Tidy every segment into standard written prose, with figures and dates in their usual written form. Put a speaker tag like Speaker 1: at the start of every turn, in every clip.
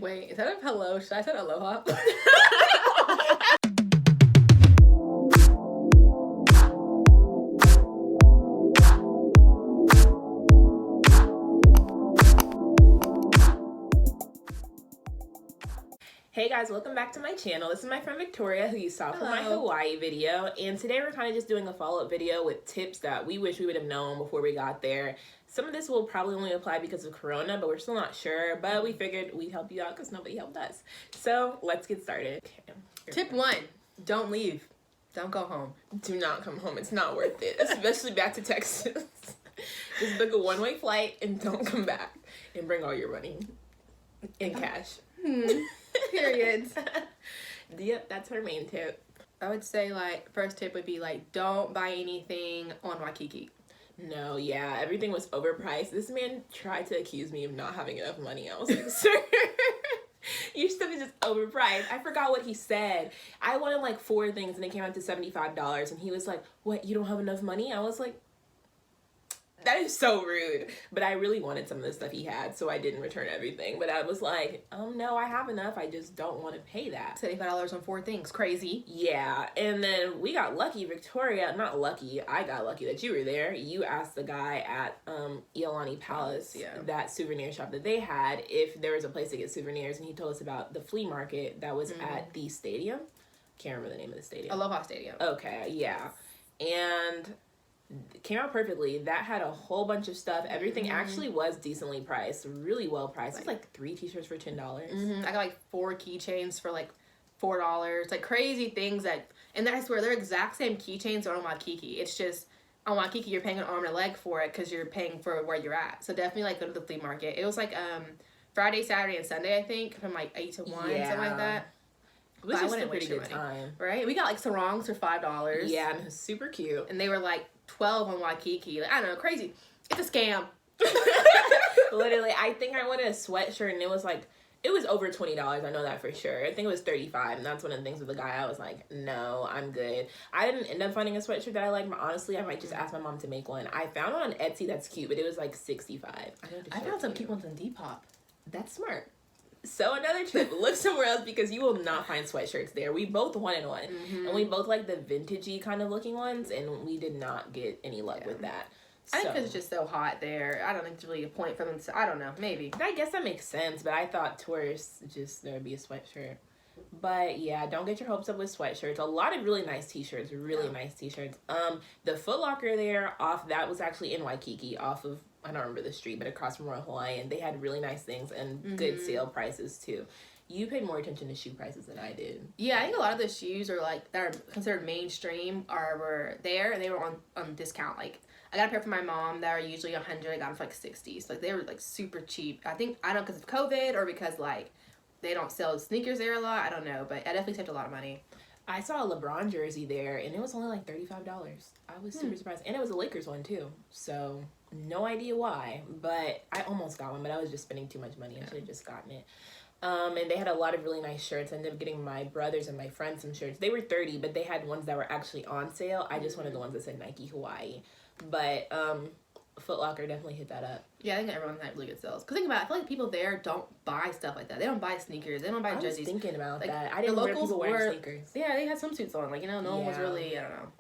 Speaker 1: Wait, instead of hello, should I say aloha?
Speaker 2: Hey guys, welcome back to my channel. This is my friend Victoria, who you saw from my
Speaker 1: Hello.
Speaker 2: Hawaii video. And today we're kind of just doing a follow-up video with tips that we wish we would have known before we got there. Some of this will probably only apply because of Corona, but we're still not sure. But we figured we'd help you out because nobody helped us. So let's get started. Okay.
Speaker 1: Tip 1, don't leave. Don't go home.
Speaker 2: Do not come home. It's not worth it, especially back to Texas. Just book a one-way flight and don't come back. And bring all your money in cash.
Speaker 1: Period.
Speaker 2: Yep, that's her main tip.
Speaker 1: I would say, like, first tip would be, like, don't buy anything on Waikiki.
Speaker 2: No, yeah, everything was overpriced. This man tried to accuse me of not having enough money. I was like, sir, your stuff is just overpriced. I forgot what he said. I wanted like 4 things and it came out to $75 and he was like, what, you don't have enough money? I was like, that is so rude. But I really wanted some of the stuff he had, so I didn't return everything. But I was like, no, I have enough. I just don't want to pay that.
Speaker 1: $75 on 4 things. Crazy.
Speaker 2: Yeah, and then we got lucky. Victoria, not lucky, I got lucky that you were there. You asked the guy at Iolani Palace, that souvenir shop that they had, if there was a place to get souvenirs, and he told us about the flea market that was at the stadium. Can't remember the name of the stadium.
Speaker 1: Aloha Stadium.
Speaker 2: Okay, yeah. And came out perfectly. That had a whole bunch of stuff. Everything actually was decently priced, really well priced. It was like 3 t-shirts for $10.
Speaker 1: I got like 4 keychains for like $4. Like crazy things that, and I swear they're exact same keychains on Waikiki. It's just on Waikiki you're paying an arm and a leg for it because you're paying for where you're at. So definitely like go to the flea market. It was like Friday, Saturday, and Sunday, I think, from like 8 to 1, something like that.
Speaker 2: It was just a pretty good time,
Speaker 1: right? We got like sarongs for $5.
Speaker 2: Yeah, and it was super cute.
Speaker 1: And they were like 12 on Waikiki. Like, I don't know, crazy. It's a scam.
Speaker 2: Literally, I think I wanted a sweatshirt and it was over $20. I know that for sure. I think it was $35, and that's one of the things with the guy. I was like, no, I'm good. I didn't end up finding a sweatshirt that I like, but honestly, I might just ask my mom to make one. I found one on Etsy that's cute, but it was like $65.
Speaker 1: I found some cute ones on Depop.
Speaker 2: That's smart. So another tip, look somewhere else because you will not find sweatshirts there. We both wanted one. And we both like the vintagey kind of looking ones, and we did not get any luck with that.
Speaker 1: I think because it's just so hot there. I don't think it's really a point for them to, I don't know, maybe.
Speaker 2: I guess that makes sense, but I thought tourists, just there would be a sweatshirt. But yeah, don't get your hopes up with sweatshirts. A lot of really nice t-shirts, nice t-shirts. The Foot Locker there, that was actually in Waikiki, off of, I don't remember the street, but across from Royal Hawaiian. They had really nice things and good sale prices too. You paid more attention to shoe prices than I did.
Speaker 1: Yeah, I think a lot of the shoes are like, that are considered mainstream were there, and they were on discount. Like, I got a pair for my mom that are usually $100. I got them for like $60. So like, they were like super cheap. I don't know, because of COVID or because like they don't sell sneakers there a lot. I don't know, but I definitely saved a lot of money.
Speaker 2: I saw a LeBron jersey there, and it was only like $35. I was super surprised. And it was a Lakers one, too. So, no idea why. But I almost got one, but I was just spending too much money. I should have just gotten it. And they had a lot of really nice shirts. I ended up getting my brothers and my friends some shirts. They were $30, but they had ones that were actually on sale. I just wanted the ones that said Nike Hawaii. But Foot Locker definitely hit that up.
Speaker 1: Yeah, I think everyone had really good sales. Because think about it, I feel like people there don't buy stuff like that. They don't buy sneakers. They don't buy jerseys.
Speaker 2: I was thinking about
Speaker 1: like,
Speaker 2: that. I didn't know people wearing sneakers.
Speaker 1: Yeah, they had swimsuits on. Like, you know, no one was really, I don't know.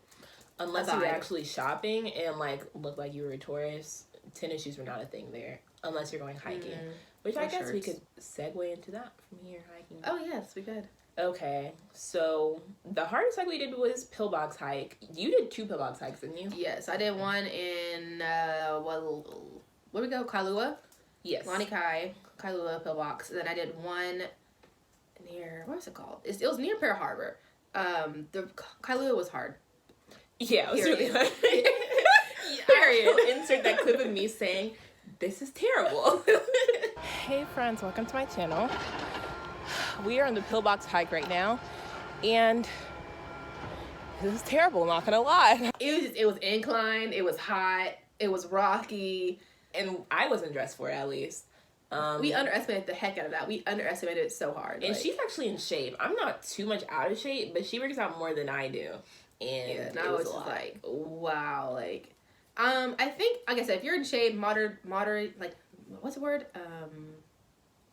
Speaker 2: Unless you were actually shopping and, like, looked like you were a tourist, tennis shoes were not a thing there. Unless you're going hiking. Which I guess we could segue into that from here, hiking.
Speaker 1: Oh, yes, we could.
Speaker 2: Okay, so the hardest hike we did was pillbox hike. You did 2 pillbox hikes, didn't you?
Speaker 1: Yes, I did one in, where we go? Kailua?
Speaker 2: Yes.
Speaker 1: Lani Kai, Kailua pillbox. And then I did one near, what was it called? It was near Pearl Harbor. The Kailua was hard.
Speaker 2: Yeah, it was really hard.
Speaker 1: Period.
Speaker 2: I'll insert that clip of me saying, this is terrible. Hey friends, welcome to my channel. We are on the pillbox hike right now, and this is terrible, not gonna lie.
Speaker 1: It was inclined, it was hot, it was rocky.
Speaker 2: And I wasn't dressed for it, at least.
Speaker 1: We underestimated the heck out of that. We underestimated it so hard.
Speaker 2: And she's actually in shape. I'm not too much out of shape, but she works out more than I do. And
Speaker 1: it was just like, wow, like, I think, like I said, if you're in shape, moderate, like, what's the word?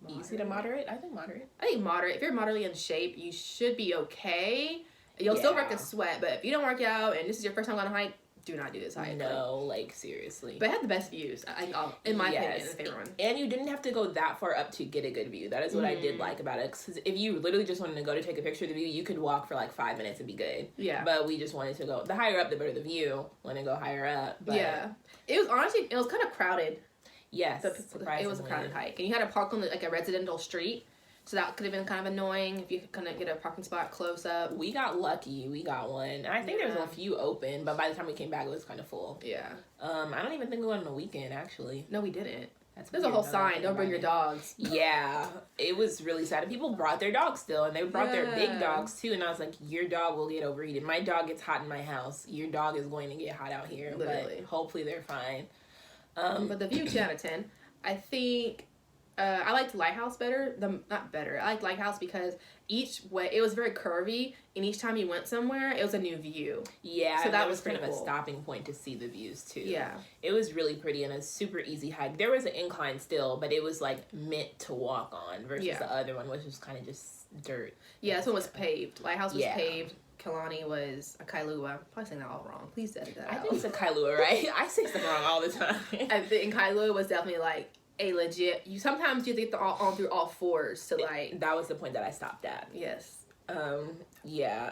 Speaker 2: Easy to moderate? I think moderate.
Speaker 1: I think moderate. If you're moderately in shape, you should be okay. You'll still work a sweat, but if you don't work out and this is your first time going on a hike, do not do this hike.
Speaker 2: No, like seriously.
Speaker 1: But it had the best views, in my opinion, the favorite one.
Speaker 2: And you didn't have to go that far up to get a good view. That is what I did like about it. Because if you literally just wanted to go to take a picture of the view, you could walk for like 5 minutes and be good.
Speaker 1: Yeah.
Speaker 2: But we just wanted to go. The higher up, the better the view. Want to go higher up. But
Speaker 1: yeah. It was kind of crowded.
Speaker 2: Yes.
Speaker 1: It was a crowded hike. And you had to park on like a residential street. So that could have been kind of annoying if you couldn't get a parking spot close up.
Speaker 2: We got lucky. We got one. And I think there was a few open, but by the time we came back, it was kind of full. Yeah. I don't even think we went on a weekend, actually.
Speaker 1: No, we didn't. There's a whole sign, don't bring your dogs.
Speaker 2: Yeah. It was really sad. And people brought their dogs still, and they brought their big dogs, too. And I was like, your dog will get overheated. My dog gets hot in my house. Your dog is going to get hot out here. Literally. But hopefully they're fine.
Speaker 1: But the view, 10 out of 10. I think... I liked Lighthouse better. I liked Lighthouse because it was very curvy, and each time you went somewhere, it was a new view.
Speaker 2: Yeah, so that was kind of a stopping point to see the views too.
Speaker 1: Yeah,
Speaker 2: it was really pretty and a super easy hike. There was an incline still, but it was like meant to walk on versus the other one, which was kind of just dirt.
Speaker 1: Yeah, this one was paved. Lighthouse was paved. Kalani was a Kailua. I'm probably saying that all wrong. Please edit that out.
Speaker 2: I think it's a Kailua, right? I say stuff wrong all the time.
Speaker 1: I think Kailua was definitely like a legit. Sometimes you have to get on through all fours to like.
Speaker 2: That was the point that I stopped at.
Speaker 1: Yes.
Speaker 2: Yeah.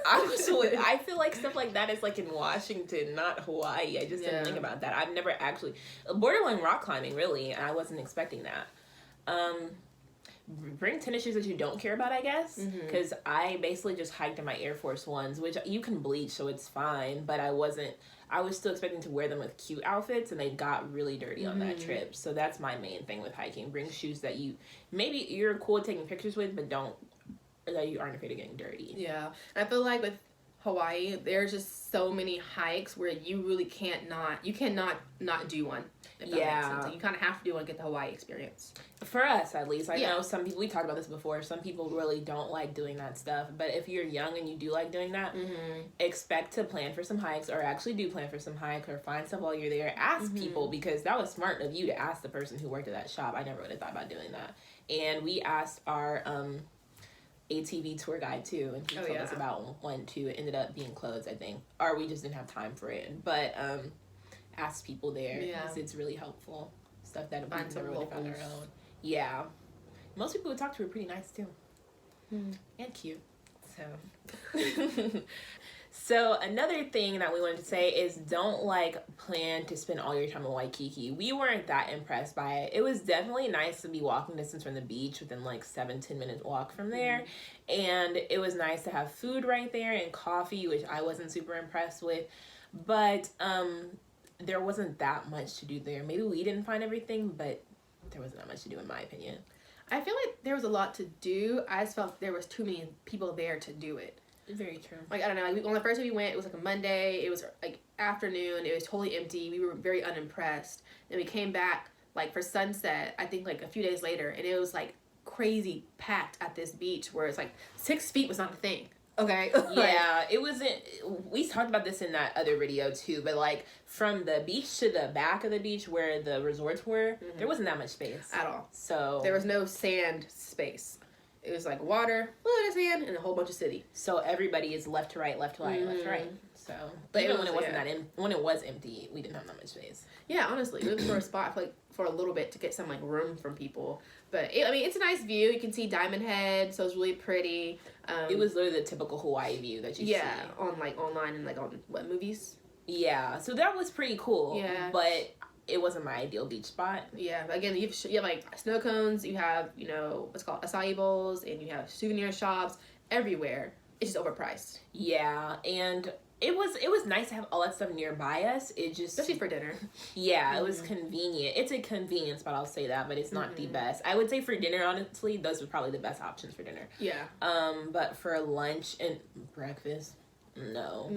Speaker 2: I feel like stuff like that is like in Washington, not Hawaii. I just didn't think about that. I've never actually borderline rock climbing, really. I wasn't expecting that. Bring tennis shoes that you don't care about, I guess, because I basically just hiked in my Air Force Ones, which you can bleach, so it's fine. But I was still expecting to wear them with cute outfits, and they got really dirty on that trip. So that's my main thing with hiking. Bring shoes that you're cool with taking pictures with, but that you aren't afraid of getting dirty. Yeah.
Speaker 1: And I feel like with Hawaii, there's just so many hikes where you really cannot do one. If that makes sense. Like, you kind of have to do one to get the Hawaii experience.
Speaker 2: For us, at least. I know some people, we talked about this before, some people really don't like doing that stuff. But if you're young and you do like doing that, expect to plan for some hikes, or actually do plan for some hikes, or find stuff while you're there. Ask people, because that was smart of you to ask the person who worked at that shop. I never would have thought about doing that. And we asked our ATV tour guide too, and he told us about one too. It ended up being closed, I think, or we just didn't have time for it. But ask people there, because it's really helpful. Stuff that we've never really found our own. Yeah, most people we talked to were pretty nice too, and cute. So. So another thing that we wanted to say is don't plan to spend all your time in Waikiki. We weren't that impressed by it. It was definitely nice to be walking distance from the beach within 7-10 minute walk from there. And it was nice to have food right there and coffee, which I wasn't super impressed with. But there wasn't that much to do there. Maybe we didn't find everything, but there wasn't that much to do in my opinion.
Speaker 1: I feel like there was a lot to do. I just felt there was too many people there to do it.
Speaker 2: Very true.
Speaker 1: I don't know. On the first day we went, it was a Monday. It was afternoon. It was totally empty. We were very unimpressed. Then we came back for sunset, I think a few days later, and it was crazy packed at this beach where it's 6 feet was not a thing. Okay.
Speaker 2: Yeah, it wasn't. We talked about this in that other video too, but from the beach to the back of the beach where the resorts were, there wasn't that much space
Speaker 1: at all.
Speaker 2: So
Speaker 1: there was no sand space. It was water, a little bit of sand, and a whole bunch of city.
Speaker 2: So everybody is left to right, left to right, left to right. So, but even when it wasn't when it was empty, we didn't have that much space.
Speaker 1: Yeah, honestly, we looked for a spot for a little bit to get some room from people. But it's a nice view. You can see Diamond Head, so it's really pretty.
Speaker 2: It was literally the typical Hawaii view that you see.
Speaker 1: Yeah, on online and on what movies.
Speaker 2: Yeah, so that was pretty cool.
Speaker 1: Yeah,
Speaker 2: but it wasn't my ideal beach spot.
Speaker 1: Yeah, again, you have snow cones, you have, what's called acai bowls, and you have souvenir shops everywhere. It's just overpriced.
Speaker 2: Yeah, and it was nice to have all that stuff nearby us. It just...
Speaker 1: Especially for dinner.
Speaker 2: Yeah, it was convenient. It's a convenience spot, I'll say that, but it's not the best. I would say for dinner, honestly, those were probably the best options for dinner.
Speaker 1: Yeah.
Speaker 2: But for lunch and breakfast... No.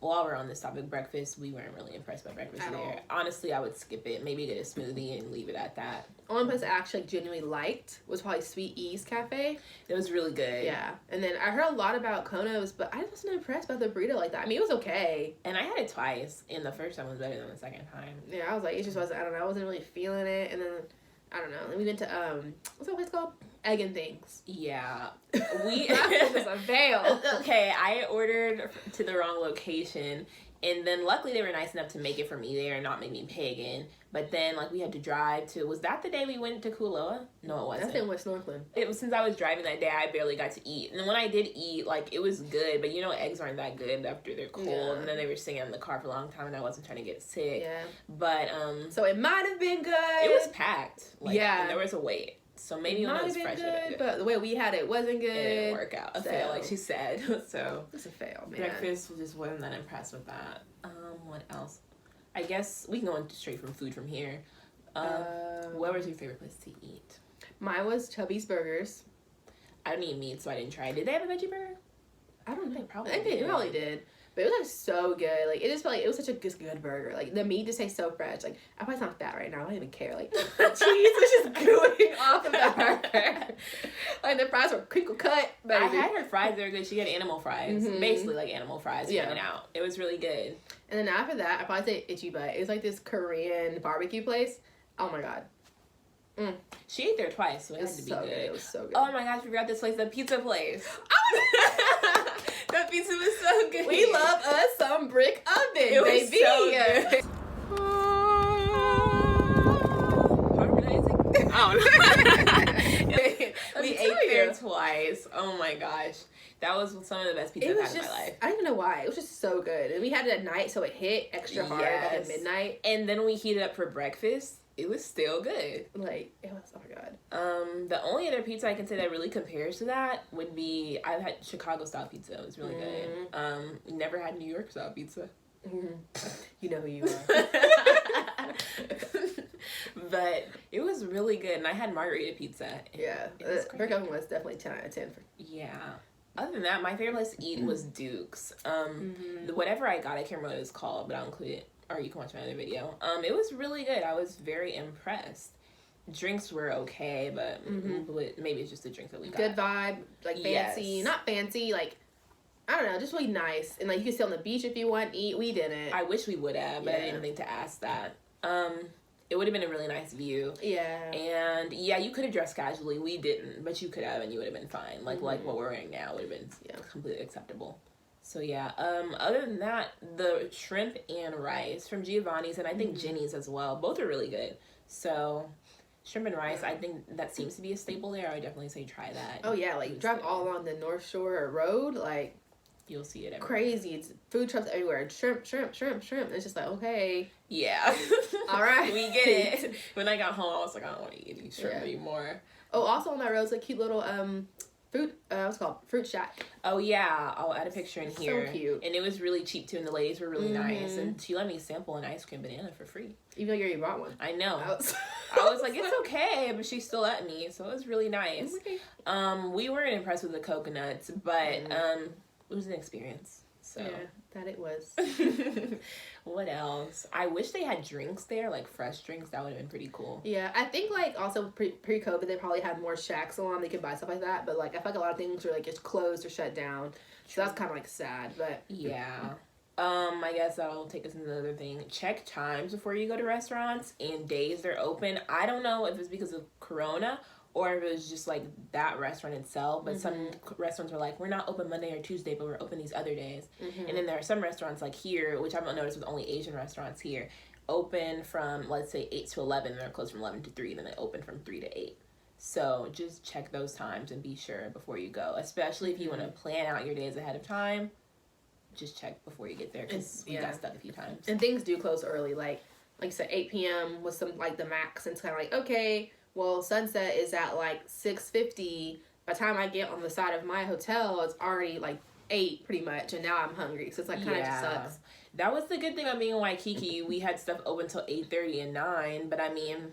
Speaker 2: While we're on this topic, breakfast, we weren't really impressed by breakfast
Speaker 1: at
Speaker 2: there.
Speaker 1: All.
Speaker 2: Honestly, I would skip it. Maybe get a smoothie and leave it at that.
Speaker 1: Only place I actually genuinely liked was probably Sweet Ease Cafe.
Speaker 2: It was really good.
Speaker 1: Yeah. And then I heard a lot about Konos, but I wasn't impressed by the burrito like that. It was okay.
Speaker 2: And I had it twice, and the first time was better than the second time.
Speaker 1: Yeah, I was it just wasn't, I don't know, I wasn't really feeling it. And then I don't know. And we went to what's that place called? Egg and Things.
Speaker 2: Yeah, we.
Speaker 1: That was a fail.
Speaker 2: Okay, I ordered to the wrong location, and then luckily they were nice enough to make it for me there and not make me pay again. But then like we had to drive to. Was that the day we went to Kailua? No, it wasn't.
Speaker 1: That's in West Snorkeling.
Speaker 2: It was since I was driving that day. I barely got to eat, and then when I did eat, like it was good. But you know, eggs aren't that good after they're cold,
Speaker 1: Yeah.
Speaker 2: and then they were sitting in the car for a long time, and I wasn't trying to get sick.
Speaker 1: Yeah.
Speaker 2: But
Speaker 1: So it might have been good.
Speaker 2: it was packed. Like,
Speaker 1: Yeah.
Speaker 2: and there was a wait. So maybe
Speaker 1: it
Speaker 2: when
Speaker 1: might
Speaker 2: it was
Speaker 1: have been
Speaker 2: fresh, it would have
Speaker 1: good,
Speaker 2: been
Speaker 1: but the way we had it wasn't good.
Speaker 2: It didn't work out. A
Speaker 1: So-
Speaker 2: fail, like she said. So
Speaker 1: It's a fail, man.
Speaker 2: breakfast just wasn't that impressed with that. What else? I guess we can go straight from food from here. What was your favorite place to eat?
Speaker 1: Mine was Chubby's Burgers.
Speaker 2: I don't eat meat, so I didn't try it. Did they have a veggie burger?
Speaker 1: I don't know.
Speaker 2: They probably
Speaker 1: I think they
Speaker 2: did.
Speaker 1: probably did. But it was like so good. Like it just felt like it was such a good burger. Like the meat just tastes so fresh. Like I probably sound fat right now. I don't even care. Like the cheese was just gooing off of the burger. Like the fries were crinkle cut. Baby.
Speaker 2: I had her fries. They were good. She had animal fries.
Speaker 1: Mhm.
Speaker 2: Basically like animal fries.
Speaker 1: Yeah.
Speaker 2: Yeah. Out. It was really good.
Speaker 1: And then after that, I probably say Itchy Butt. It was like this Korean barbecue place. Oh my god.
Speaker 2: She ate there twice, so it
Speaker 1: It
Speaker 2: had
Speaker 1: was
Speaker 2: to be
Speaker 1: so
Speaker 2: good.
Speaker 1: good. It was so good.
Speaker 2: Oh my gosh, we forgot this place, the pizza place.
Speaker 1: Oh
Speaker 2: That pizza was so good.
Speaker 1: we love us some brick oven,
Speaker 2: It was
Speaker 1: baby.
Speaker 2: so good. Harmonizing? We ate there twice. Oh my gosh. That was some of the best pizza
Speaker 1: It
Speaker 2: I've
Speaker 1: was
Speaker 2: had in
Speaker 1: just,
Speaker 2: my life.
Speaker 1: I don't even know why. It was just so good. And we had it at night, so it hit extra hard like at
Speaker 2: Yes.
Speaker 1: midnight.
Speaker 2: And then when we heated up for breakfast, it was still good.
Speaker 1: Like, it was, oh my god.
Speaker 2: The only other pizza I can say that really compares to that would be I've had Chicago style pizza. It was really good. Never had New York style pizza.
Speaker 1: You know who you are.
Speaker 2: But it was really good, and I had margarita pizza.
Speaker 1: Yeah.
Speaker 2: It was
Speaker 1: Brick oven was definitely 10 out of 10.
Speaker 2: Yeah. Other than that, my favorite place to eat was Duke's. Whatever I got, I can't remember what it's called, but I'll include it, or you can watch my other video. It was really good. I was very impressed. Drinks were okay, but maybe it's just the drinks that we got.
Speaker 1: Good vibe, like fancy.
Speaker 2: Yes.
Speaker 1: Not fancy, like, I don't know, just really nice. And like, you could sit on the beach if you want to eat. We didn't.
Speaker 2: I wish we would have, but I didn't think to ask that. It would have been a really nice view.
Speaker 1: Yeah.
Speaker 2: And yeah, you could have dressed casually. We didn't, but you could have, and you would have been fine. Like what we're wearing now would have been completely acceptable. So yeah. Other than that, the shrimp and rice from Giovanni's, and I think Jenny's as well. Both are really good. So shrimp and rice, I think that seems to be a staple there. I would definitely say try that.
Speaker 1: Oh yeah, like drive all along the North Shore Road, like
Speaker 2: you'll see it everywhere.
Speaker 1: crazy. It's food trucks everywhere. Shrimp, shrimp, shrimp, shrimp. It's just like, okay.
Speaker 2: Yeah.
Speaker 1: All right.
Speaker 2: We get it. When I got home, I was like, I don't want to eat any shrimp
Speaker 1: Yeah.
Speaker 2: anymore.
Speaker 1: Oh, also on that road is a cute little fruit. What's it called? Fruit shack.
Speaker 2: Oh yeah, I'll add a picture in here.
Speaker 1: So cute.
Speaker 2: And it was really cheap too, and the ladies were really nice. And she let me sample an ice cream banana for free.
Speaker 1: Even though you already bought one.
Speaker 2: I know.
Speaker 1: I
Speaker 2: I was like, it's okay, but she still let me, so it was really nice.
Speaker 1: Okay.
Speaker 2: We weren't impressed with the coconuts, but it was an experience. So
Speaker 1: Yeah, that it was.
Speaker 2: what else? I wish they had drinks there, like fresh drinks. That would have been pretty cool.
Speaker 1: Yeah, I think like also pre-COVID they probably had more shacks along. They could buy stuff like that, but like I feel like a lot of things were like just closed or shut down. So that's kind of like sad, but
Speaker 2: Yeah. I guess that'll take us into another thing. Check times before you go to restaurants and days they're open. I don't know if it's because of Corona or if it was just like that restaurant itself. But some restaurants are like, we're not open Monday or Tuesday, but we're open these other days. And then there are some restaurants like here, which I've noticed with only Asian restaurants here, open from, let's say, 8 to 11. And they're closed from 11 to 3. Then they open from 3 to 8. So just check those times and be sure before you go. Especially if you want to plan out your days ahead of time. Just check before you get there because we got stuck a few times.
Speaker 1: And things do close early. Like you said, 8 p.m. was some like the max. And it's kind of like, okay, well, sunset is at like 6:50. By the time I get on the side of my hotel, it's already like 8 pretty much. And now I'm hungry. So it's like kind of just sucks.
Speaker 2: That was the good thing about being in Waikiki. We had stuff open till 8:30 and 9. But I mean,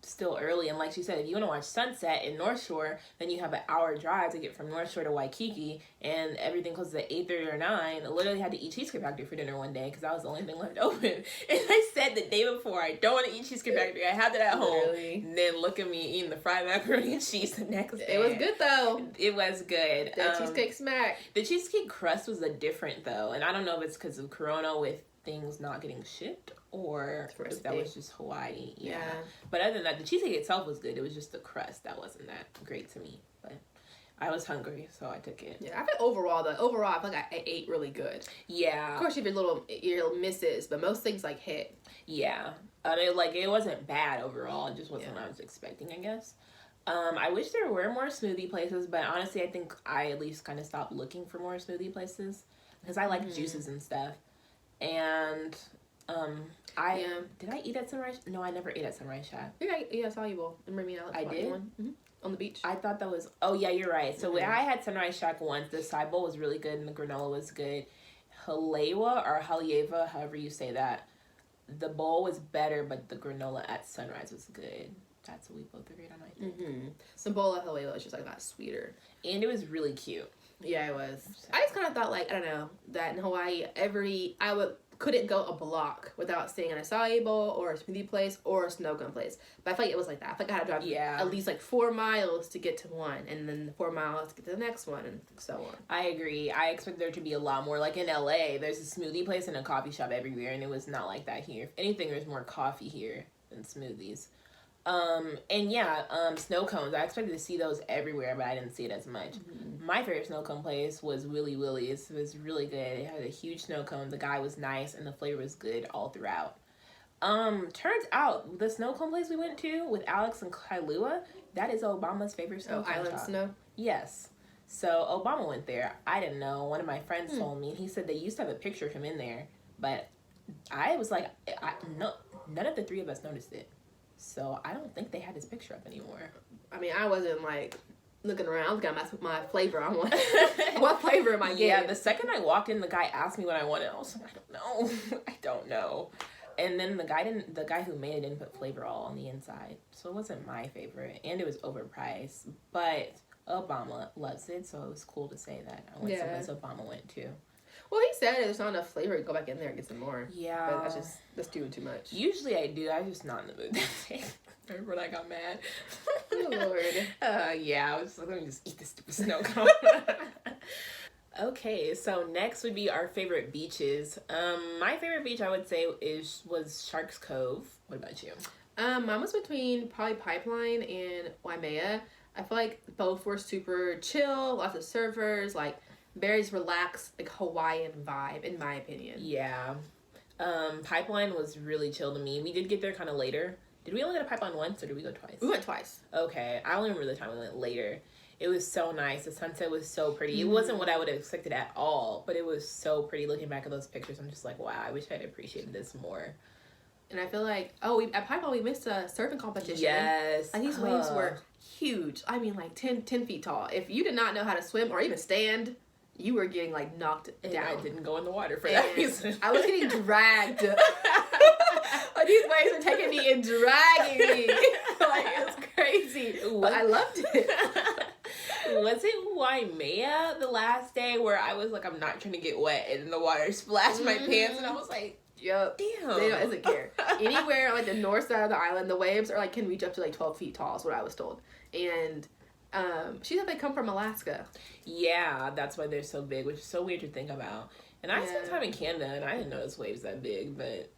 Speaker 2: still early. And like she said, if you want to watch sunset in North Shore, then you have an hour drive to get from North Shore to Waikiki, and everything closes at 8:30 or 9. I literally had to eat Cheesecake Factory for dinner one day because that was the only thing left open. And I said the day before, I don't want to eat Cheesecake Factory. I had it at home.
Speaker 1: Really?
Speaker 2: And then look at me eating the fried macaroni and cheese the next day.
Speaker 1: It was good though.
Speaker 2: It was good.
Speaker 1: That cheesecake smack.
Speaker 2: The cheesecake crust was different though, and I don't know if it's because of Corona with things not getting shipped, or if that was just Hawaii. Yeah. But other than that, the cheesecake itself was good. It was just the crust that wasn't that great to me. But I was hungry, so I took it.
Speaker 1: Yeah, I think overall, I feel like I ate really good.
Speaker 2: Yeah.
Speaker 1: Of course, you have your little misses, but most things like hit.
Speaker 2: Yeah. I mean, like, it wasn't bad overall. It just wasn't what I was expecting, I guess. I wish there were more smoothie places, but honestly, I think I at least kind of stopped looking for more smoothie places because I like juices and stuff. And did I eat at Sunrise? No, I never ate at Sunrise Shack.
Speaker 1: Yeah, soluble. Remember me?
Speaker 2: I did.
Speaker 1: On the beach.
Speaker 2: I thought that was. Oh yeah, you're right. So when I had Sunrise Shack once, the side bowl was really good and the granola was good. Halewa or Haleiwa, however you say that, the bowl was better, but the granola at Sunrise was good. That's what we both agreed on, I think.
Speaker 1: The bowl of Haleiwa was just like that sweeter,
Speaker 2: and it was really cute.
Speaker 1: Yeah, it was. I just kind of thought, like, I don't know, that in Hawaii, couldn't go a block without seeing an acai bowl or a smoothie place or a snow cone place. But I feel like it was like that. I feel like I had to drive at least like 4 miles to get to one, and then 4 miles to get to the next one, and so on.
Speaker 2: I agree. I expect there to be a lot more. Like in LA, there's a smoothie place and a coffee shop everywhere, and it was not like that here. If anything, there's more coffee here than smoothies. Snow cones. I expected to see those everywhere, but I didn't see it as much. My favorite snow cone place was Willy Willy's. It was really good. It had a huge snow cone. The guy was nice, and the flavor was good all throughout. Turns out the snow cone place we went to with Alex and Kailua, that is Obama's favorite snow cone
Speaker 1: island
Speaker 2: shop.
Speaker 1: Snow?
Speaker 2: Yes. So Obama went there. I didn't know. One of my friends told me, and he said they used to have a picture of him in there, but I was like, none of the three of us noticed it. So I don't think they had his picture up anymore.
Speaker 1: I mean, I wasn't like looking around. I was gonna mess with my flavor. I want what flavor am I getting?
Speaker 2: Yeah, the second I walked in, the guy asked me what I wanted. I was like, I don't know. And then the guy who made it didn't put flavor all on the inside, so it wasn't my favorite, and it was overpriced. But Obama loves it, so it was cool to say that I went someplace Obama went to.
Speaker 1: Well, he said there's not enough flavor to go back in there and get some more.
Speaker 2: Yeah.
Speaker 1: But that's doing too much.
Speaker 2: Usually I do. I'm just not in the mood that day. Remember when I got mad?
Speaker 1: Oh, Lord.
Speaker 2: I was like, let me just eat this stupid snow cone. Okay, so next would be our favorite beaches. My favorite beach I would say was Sharks Cove. What about you?
Speaker 1: Mine was between probably Pipeline and Waimea. I feel like both were super chill, lots of surfers, like very relaxed, like Hawaiian vibe, in my opinion.
Speaker 2: Yeah. Pipeline was really chill to me. We did get there kind of later. Did we only go to Pipeline once, or did we go twice?
Speaker 1: We went twice.
Speaker 2: Okay. I only remember the time we went later. It was so nice. The sunset was so pretty. It wasn't what I would have expected at all, but it was so pretty. Looking back at those pictures, I'm just like, wow, I wish I'd appreciated this more.
Speaker 1: And I feel like, at Pipeline, we missed a surfing competition.
Speaker 2: Yes.
Speaker 1: And these waves were huge. I mean, like 10 feet tall. If you did not know how to swim or even stand, you were getting like knocked down.
Speaker 2: I didn't go in the water for that reason.
Speaker 1: I was getting dragged. These waves were taking me and dragging me. Like, it was crazy. But I loved it.
Speaker 2: Was it Waimea the last day where I was like, I'm not trying to get wet, and the water splashed my pants, and I was like,
Speaker 1: yep.
Speaker 2: Damn.
Speaker 1: They don't care. Anywhere on like the north side of the island, the waves are like can reach up to like 12 feet tall is what I was told. And she said they come from Alaska.
Speaker 2: Yeah, that's why they're so big, which is so weird to think about. And I spent time in Canada, and I didn't notice waves that big, but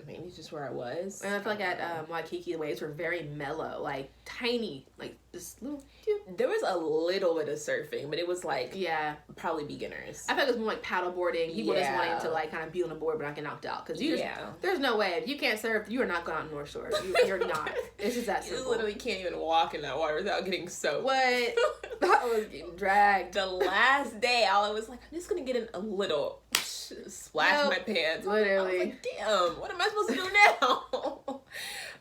Speaker 2: maybe it's just where I was.
Speaker 1: And I feel like at Waikiki, the waves were very mellow, like tiny, like this little.
Speaker 2: There was a little bit of surfing, but it was like probably beginners.
Speaker 1: I feel like it was more like paddleboarding. People just wanting to like kind of be on a board but not get knocked out because there's no way if you can't surf, you are not going out North Shore. You're not. It's just that simple.
Speaker 2: You literally can't even walk in that water without getting soaked.
Speaker 1: What? I was getting dragged.
Speaker 2: The last day, I was like, I'm just gonna get in a little. Splash my pants.
Speaker 1: Literally.
Speaker 2: I was like, damn, what am I supposed to do now?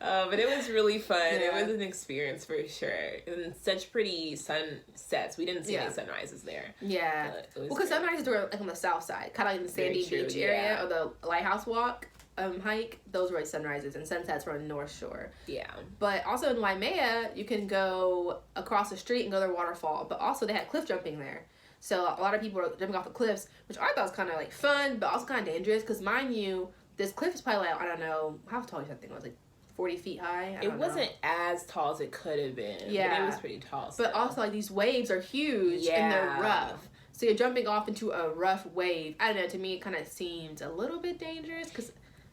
Speaker 2: But it was really fun. It was an experience for sure. And such pretty sunsets. We didn't see any sunrises there.
Speaker 1: Yeah. Well, because sunrises were like on the south side, kind of like in the Sandy Beach area or the Lighthouse Walk hike. Those were like sunrises, and sunsets were on the North Shore. Yeah. But also in Waimea, you can go across the street and go to their waterfall. But also they had cliff jumping there. So a lot of people are jumping off the cliffs, which I thought was kind of like fun, but also kind of dangerous. Because mind you, this cliff is probably like, I don't know, how tall is that thing? It was like 40 feet high?
Speaker 2: It wasn't as tall as it could have been. Yeah. But it was pretty tall.
Speaker 1: But also like these waves are huge and they're rough. So you're jumping off into a rough wave. I don't know, to me it kind of seems a little bit dangerous because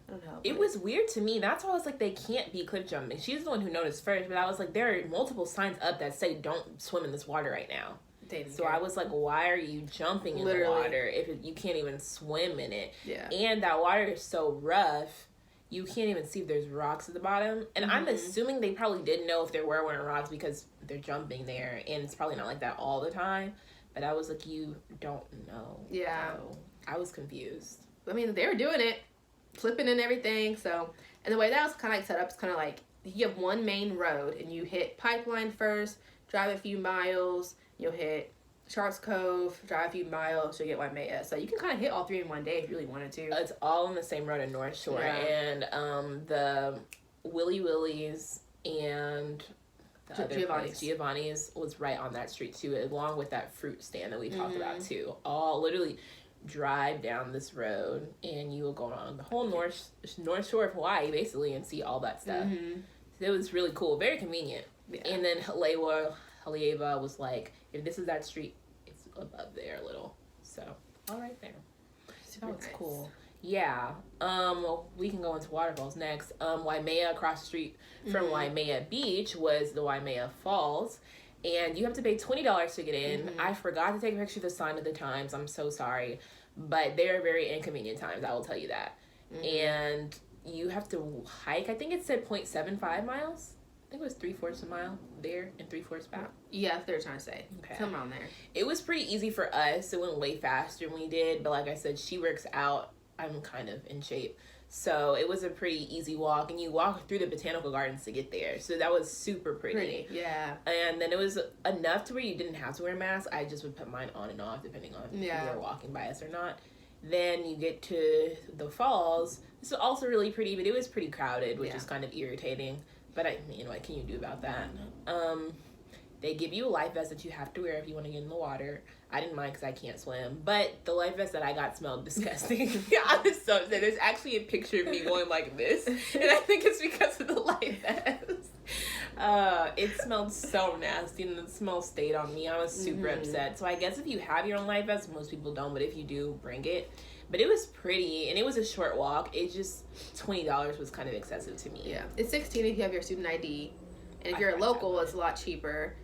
Speaker 1: I don't know.
Speaker 2: It was weird to me. That's why I was like, they can't be cliff jumping. She's the one who noticed first, but I was like, there are multiple signs up that say don't swim in this water right now. So I was like, why are you jumping in the water if you can't even swim in it?
Speaker 1: Yeah.
Speaker 2: And that water is so rough, you can't even see if there's rocks at the bottom. And I'm assuming they probably didn't know if there were rocks because they're jumping there, and it's probably not like that all the time. But I was like, you don't know.
Speaker 1: Yeah.
Speaker 2: So I was confused.
Speaker 1: I mean, they were doing it, flipping and everything. So, and the way that was kind of like set up is kind of like you have one main road, and you hit Pipeline first, drive a few miles, you'll hit Sharks Cove, drive a few miles, you'll get Waimea. So you can kind of hit all three in one day if you really wanted to.
Speaker 2: It's all on the same road in North Shore.
Speaker 1: Yeah.
Speaker 2: And the Willy Willies and the other place, Giovanni's was right on that street too, along with that fruit stand that we talked about too. All literally drive down this road and you will go on the whole North Shore of Hawaii basically and see all that stuff. So it was really cool, very convenient. Yeah. And then Haleiwa was like, if this is that street, it's above there a little. So all right there.
Speaker 1: Super
Speaker 2: that was
Speaker 1: nice.
Speaker 2: cool. Yeah. We can go into waterfalls next. Waimea, across the street from Waimea Beach, was the Waimea Falls. And you have to pay $20 to get in. I forgot to take a picture of the sign at the times. I'm so sorry. But they are very inconvenient times, I will tell you that. And you have to hike. I think it said 0.75 miles. I think it was 3/4 a mile there and 3/4 back.
Speaker 1: Yeah, that's what they're trying to say.
Speaker 2: Okay.
Speaker 1: Come on there.
Speaker 2: It was pretty easy for us. It went way faster than we did. But like I said, she works out. I'm kind of in shape. So it was a pretty easy walk. And you walk through the botanical gardens to get there. So that was super pretty.
Speaker 1: Yeah.
Speaker 2: And then it was enough to where you didn't have to wear a mask. I just would put mine on and off depending on if you were walking by us or not. Then you get to the falls. It's also really pretty, but it was pretty crowded, which is kind of irritating. But I mean, what can you do about that? They give you a life vest that you have to wear if you want to get in the water. I didn't mind because I can't swim. But the life vest that I got smelled disgusting. I was so upset. There's actually a picture of me going like this. And I think it's because of the life vest. It smelled so nasty and the smell stayed on me. I was super upset. So I guess if you have your own life vest, most people don't. But if you do, bring it. But it was pretty, and it was a short walk. It just, $20 was kind of excessive to me.
Speaker 1: Yeah. It's $16 if you have your student ID. And if you're a local, it's a lot cheaper.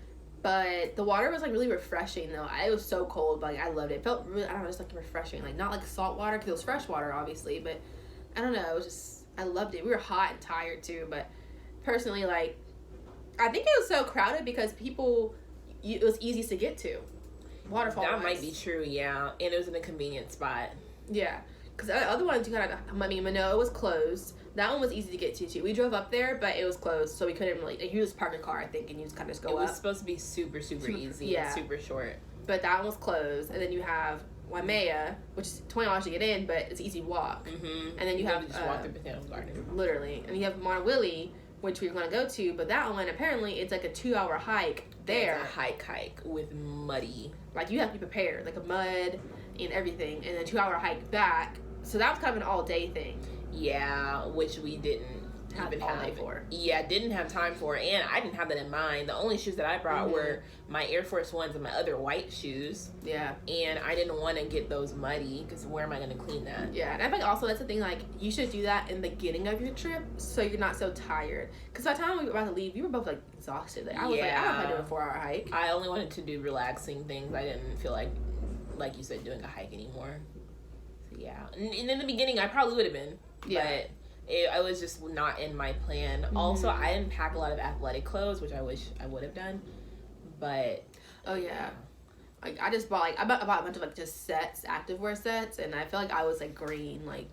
Speaker 1: But the water was, like, really refreshing, though. It was so cold, but, like, I loved it. It felt really, I don't know, just, like, refreshing. Like, not, like, salt water, because it was fresh water, obviously. But, I don't know, it was just, I loved it. We were hot and tired, too. But, personally, like, I think it was so crowded because it was easy to get to. Waterfall.
Speaker 2: That might be true, yeah. And it was in a convenient spot.
Speaker 1: Yeah, because the other ones you kind of, I mean, Manoa was closed. That one was easy to get to too. We drove up there, but it was closed, so we couldn't really. Like, you just park a car, I think, and you just kind of just go up.
Speaker 2: It was supposed to be super easy and super short.
Speaker 1: But that one was closed, and then you have Waimea, which is $20 to get in, but it's an easy walk. And then you have
Speaker 2: just walk through Botanical Garden.
Speaker 1: Literally, and you have Monowilly, which we were going to go to, but that one apparently it's like a 2-hour hike there.
Speaker 2: It's a hike with muddy.
Speaker 1: Like, you have to be prepared, like a mud and everything, and a 2-hour hike back. So that was kind of an all-day thing.
Speaker 2: Yeah, which we didn't even have
Speaker 1: for.
Speaker 2: Yeah, didn't have time for, and I didn't have that in mind. The only shoes that I brought were my Air Force Ones and my other white shoes. Yeah. And I didn't want to get those muddy because where am I going to clean that?
Speaker 1: Yeah, and I think also that's the thing, like, you should do that in the beginning of your trip so you're not so tired. Because by the time we were about to leave, we were both, like, exhausted. Like, I was like, I don't know if I do a 4-hour hike.
Speaker 2: I only wanted to do relaxing things. I didn't feel like you said, doing a hike anymore. So, yeah. And in the beginning, I probably would have been. Yeah. But I was just not in my plan. Also, I didn't pack a lot of athletic clothes, which I wish I would have done. But
Speaker 1: oh yeah, like I just bought I bought a bunch of like just sets, activewear sets, and I feel like I was like green, like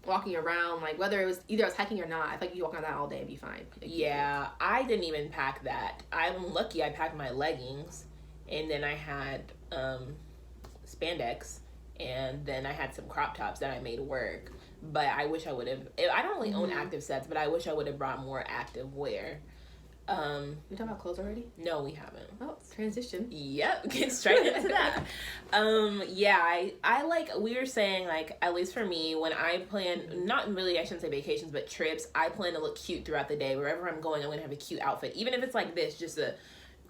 Speaker 1: walking around, like whether it was either I was hiking or not. I think you walk on that all day and be fine. Like,
Speaker 2: yeah, I didn't even pack that. I'm lucky I packed my leggings, and then I had spandex, and then I had some crop tops that I made work. But I wish I would have. I don't really own active sets, but I wish I would have brought more active wear.
Speaker 1: You talking about clothes already?
Speaker 2: No, we haven't.
Speaker 1: Oh, transition.
Speaker 2: Yep, get straight into that. Yeah, I like, we were saying, like, at least for me, when I plan, not really, I shouldn't say vacations, but trips, I plan to look cute throughout the day. Wherever I'm going, I'm going to have a cute outfit. Even if it's like this, just a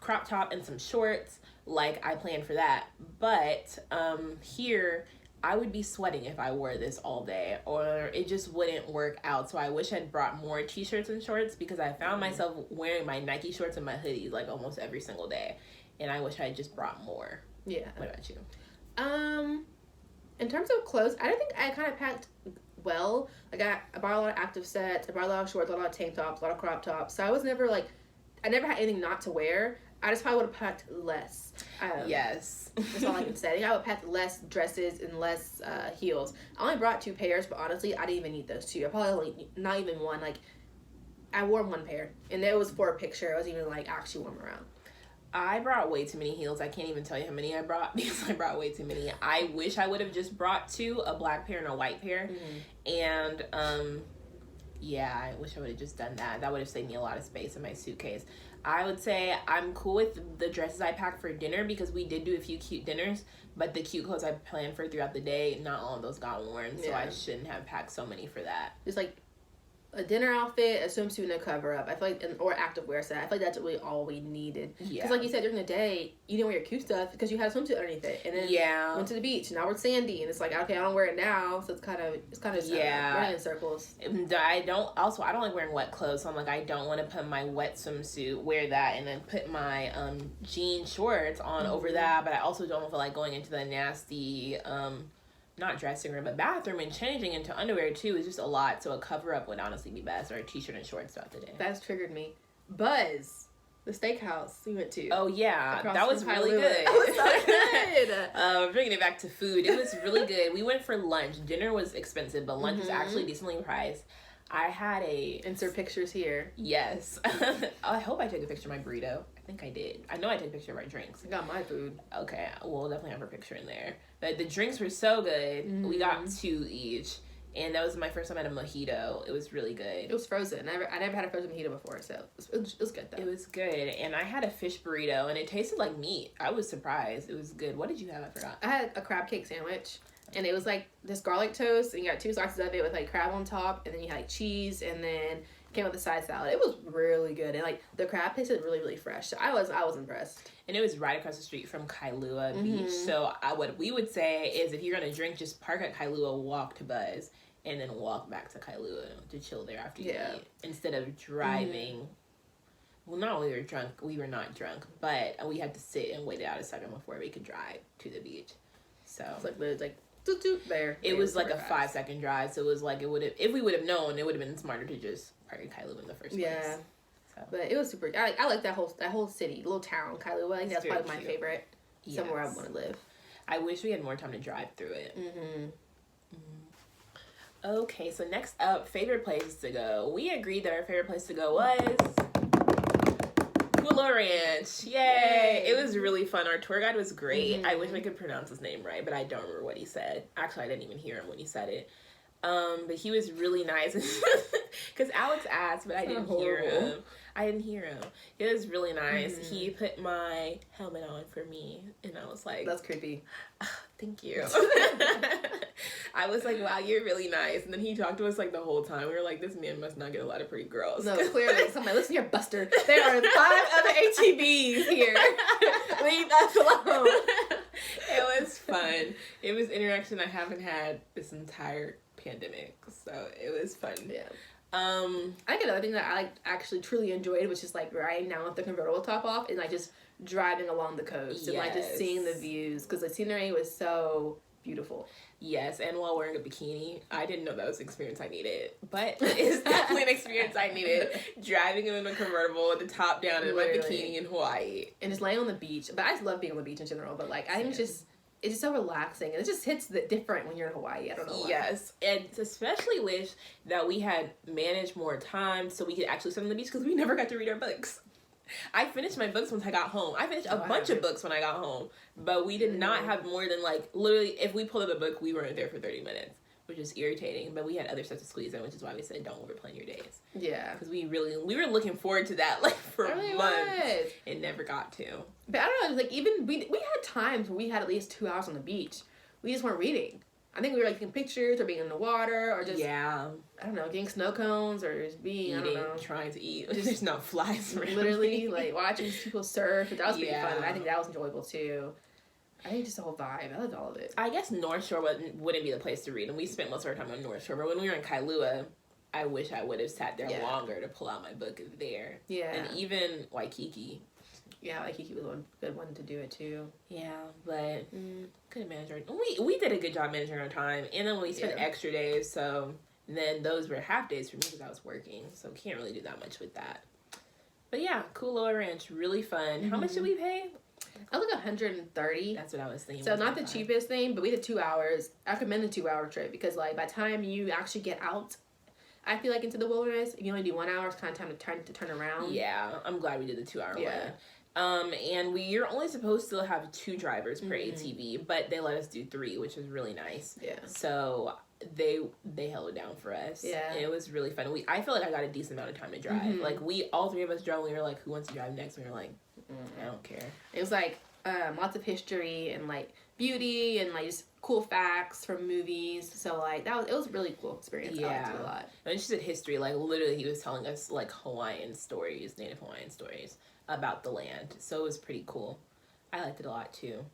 Speaker 2: crop top and some shorts, like I planned for that. But here I would be sweating if I wore this all day, or it just wouldn't work out. So I wish I'd brought more t-shirts and shorts, because I found myself wearing my Nike shorts and my hoodies like almost every single day, and I wish I had just brought more.
Speaker 1: Yeah.
Speaker 2: What about you?
Speaker 1: In terms of clothes, I don't think I kind of packed well. Like I bought a lot of active sets, I bought a lot of shorts, a lot of tank tops, a lot of crop tops. So I was never like, I never had anything not to wear. I just probably would have packed less.
Speaker 2: Yes.
Speaker 1: That's all I can say. I think I would pack less dresses and less heels. I only brought 2 pairs, but honestly, I didn't even need those 2. I probably only, not even one. Like, I wore 1 pair, and it was for a picture. I wasn't even like actually wearing them around.
Speaker 2: I brought way too many heels. I can't even tell you how many I brought, because I brought way too many. I wish I would have just brought 2, a black pair and a white pair. And yeah, I wish I would have just done that. That would have saved me a lot of space in my suitcase. I would say I'm cool with the dresses I packed for dinner, because we did do a few cute dinners, but the cute clothes I planned for throughout the day, not all of those got worn, so I shouldn't have packed so many for that.
Speaker 1: Just like a dinner outfit, a swimsuit, and a cover up. I feel like, or active wear set. I feel like that's really all we needed. Yeah. Because like you said, during the day, you didn't wear your cute stuff because you had a swimsuit underneath it, and then went to the beach. And now we're sandy, and it's like, okay, I don't wear it now, so it's kind of running in circles.
Speaker 2: I don't like wearing wet clothes, so I'm like, I don't want to put my wet swimsuit, wear that, and then put my jean shorts on over that. But I also don't feel like going into the nasty not dressing room, but bathroom, and changing into underwear too is just a lot. So a cover up would honestly be best, or a t-shirt and shorts throughout the day.
Speaker 1: That's triggered me. Buzz, the steakhouse we went to.
Speaker 2: Oh yeah, that was really good.
Speaker 1: That was so good.
Speaker 2: Bringing it back to food, it was really good. We went for lunch. Dinner was expensive, but lunch was actually decently priced. I had a...
Speaker 1: Insert pictures here.
Speaker 2: Yes. I hope I took a picture of my burrito. I think I did. I know I took a picture of our drinks.
Speaker 1: I got my food.
Speaker 2: Okay, we'll definitely have her picture in there. But the drinks were so good. We got 2 each. And that was my first time at a mojito. It was really good.
Speaker 1: It was frozen. I never had a frozen mojito before, so it was good though.
Speaker 2: It was good. And I had a fish burrito, and it tasted like meat. I was surprised. It was good. What did you have? I forgot.
Speaker 1: I had a crab cake sandwich. And it was like this garlic toast, and you got 2 slices of it with like crab on top, and then you had like cheese, and then came with a side salad. It was really good, and like the crab tasted really, really fresh. So I was impressed.
Speaker 2: And it was right across the street from Kailua Beach. So what we would say is, if you're gonna drink, just park at Kailua, walk to Buzz, and then walk back to Kailua to chill there after you eat, instead of driving. Well, not only we were not drunk, but we had to sit and wait out a second before we could drive to the beach. So
Speaker 1: it's like there.
Speaker 2: It was like a 5-second drive, so it was like, if we would have known, it would have been smarter to just park in Kailua in the first place. Yeah. So.
Speaker 1: But it was super. I like that whole city, little town, Kailua. I think that's probably my favorite. Somewhere I want to live.
Speaker 2: I wish we had more time to drive through it. Okay, so next up, favorite places to go. We agreed that our favorite place to go was Kailua Ranch. Yay! It was really fun. Our tour guide was great. I wish I could pronounce his name right, but I don't remember what he said. Actually, I didn't even hear him when he said it. But he was really nice. Because Alex asked, but I didn't hear him. It was really nice. He put my helmet on for me, and I was like...
Speaker 1: That's creepy.
Speaker 2: Thank you. I was like, wow, you're really nice. And then he talked to us like the whole time. We were like, this man must not get a lot of pretty girls.
Speaker 1: No, clearly. So I'm like, listen here, Buster. There are 5 other ATVs here. Leave us alone.
Speaker 2: It was fun. It was interaction I haven't had this entire pandemic. So it was fun.
Speaker 1: Yeah. I think another thing that I like actually truly enjoyed was just like riding down with the convertible top off and like just driving along the coast and like just seeing the views, because the scenery was so beautiful.
Speaker 2: Yes, and while wearing a bikini. I didn't know that was an experience I needed, but it's definitely an experience I needed. Driving in a convertible with the top down in my bikini in Hawaii.
Speaker 1: And just laying on the beach. But I just love being on the beach in general, but like I think it's just so relaxing, and it just hits different when you're in Hawaii. I don't know why.
Speaker 2: Yes, and especially wish that we had managed more time so we could actually sit on the beach, because we never got to read our books. I finished my books once I got home. I finished a bunch of books when I got home, but we did not have more than like, literally, if we pulled up a book, we weren't there for 30 minutes, which is irritating, but we had other stuff to squeeze in, which is why we said don't overplan your days. Yeah. Because we were looking forward to that like for months. It never got to.
Speaker 1: But I don't know, like even we had times where we had at least 2 hours on the beach. We just weren't reading. I think we were like taking pictures or being in the water or just
Speaker 2: yeah,
Speaker 1: I don't know, getting snow cones or just being I don't
Speaker 2: eating,
Speaker 1: know,
Speaker 2: trying to eat. There's not flies around.
Speaker 1: literally like watching people surf. That was pretty
Speaker 2: Yeah.
Speaker 1: fun. I think that was enjoyable too. I think just the whole vibe. I loved all of it.
Speaker 2: I guess North Shore wouldn't be the place to read, and we spent most of our time on North Shore. But when we were in Kailua, I wish I would have sat there longer to pull out my book there.
Speaker 1: Yeah.
Speaker 2: And even Waikiki.
Speaker 1: Yeah, Waikiki was one good one to do it too.
Speaker 2: Yeah, but couldn't manage our. We did a good job managing our time, and then we spent extra days. So then those were half days for me because I was working, so can't really do that much with that. But yeah, Kailua Ranch, really fun. How much did we pay?
Speaker 1: I was like $130.
Speaker 2: That's what I was thinking.
Speaker 1: So not the cheapest thing, but we did 2 hours. I recommend the 2 hour trip because like by the time you actually get out, I feel like into the wilderness, if you only do 1 hour, it's kind of time to turn around.
Speaker 2: Yeah, I'm glad we did the 2 hour one. And we're only supposed to have 2 drivers per ATV, but they let us do 3, which is really nice.
Speaker 1: Yeah.
Speaker 2: So they held it down for us.
Speaker 1: Yeah.
Speaker 2: And it was really fun. I feel like I got a decent amount of time to drive. Like all 3 of us drove. We were like, who wants to drive next? And we were like, I don't care.
Speaker 1: It was like lots of history and like beauty and like just cool facts from movies. So like it was a really cool experience. I liked it a lot.
Speaker 2: And she said history, like literally he was telling us like Hawaiian stories, Native Hawaiian stories about the land. So it was pretty cool. I liked it a lot too.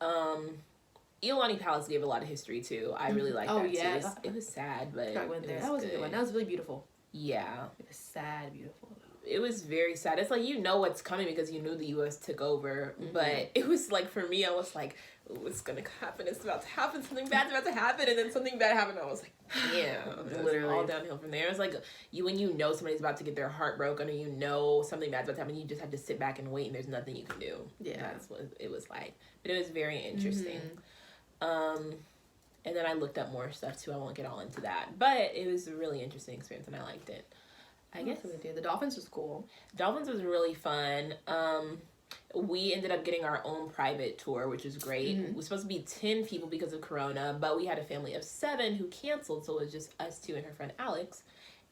Speaker 2: Iolani Palace gave a lot of history too. I really liked that too. It was sad, but
Speaker 1: I went there. That was a good one. That was really beautiful.
Speaker 2: Yeah.
Speaker 1: It was sad, beautiful.
Speaker 2: It was very sad. It's like you know what's coming because you knew the U.S. took over. But it was like, for me, I was like, what's going to happen? It's about to happen. Something bad's about to happen. And then something bad happened. I was like, damn. Literally. All downhill from there. It was like when you know somebody's about to get their heart broken or you know something bad's about to happen, you just have to sit back and wait and there's nothing you can do. Yeah. That's what it was like. But it was very interesting. And then I looked up more stuff too. I won't get all into that. But it was a really interesting experience and I liked it. I guess
Speaker 1: the Dolphins was cool.
Speaker 2: Dolphins was really fun. We ended up getting our own private tour, which was great. It was supposed to be 10 people because of Corona, but we had a family of 7 who canceled, so it was just us 2 and her friend Alex,